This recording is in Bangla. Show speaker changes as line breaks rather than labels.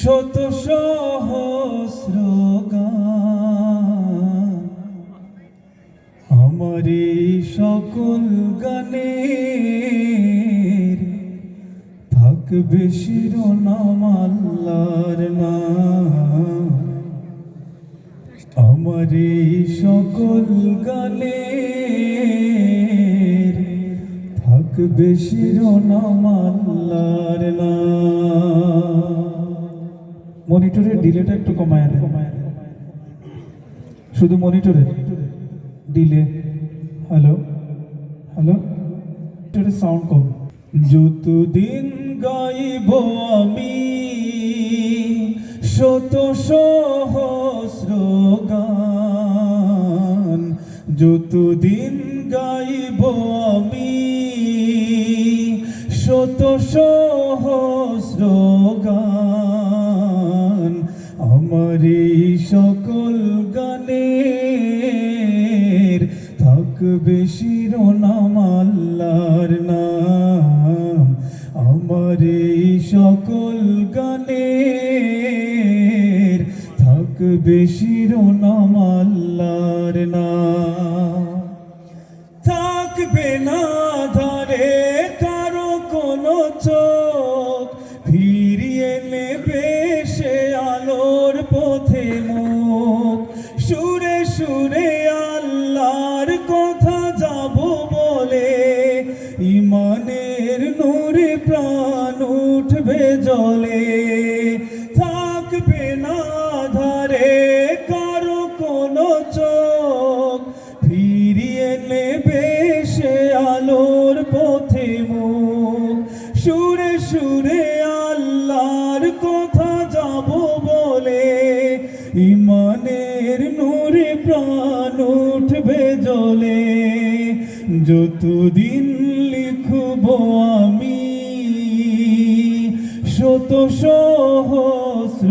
শত সহস্র গান আমার এই সকল গানের থাকবে শিরোনাম আল্লাহর নাম। আমার এই সকল গানের থাকবে শিরোনাম আল্লাহর নাম। মনিটরের ডিলেটা একটু কমায় দেন, শুধু মনিটরের ডিলে। হ্যালো হ্যালো, মনিটরের সাউন্ড কম। যতদিন গাইব আমি শত সহস্র গান, যতদিন গাইব আমি শত সহস্র গান, আমার এই সকল গানের থাকবে শিরোনাম আল্লাহর নাম। আমার এই সকল গানের থাকবে শিরোনাম আল্লাহর নাম। থাকবে না ধারে কারো কোনো চোখ, ফিরিয়ে নেবে সে আলোর পথে মুখ। সুরে সুরে আল্লাহর কথা যাব বলে, ইমানের নূরে প্রাণ উঠবে জলে। থাকবে না ধারে কারো কোনো চোখ, ফিরিয়ে নেবে সে আলোর পথে মুখ। সুরে সুরে আল্লাহর কথা যাব বলে, ইমানের নূরে প্রাণ উঠবে জ্বলে। যতদিন লিখব আমি শত সহস্র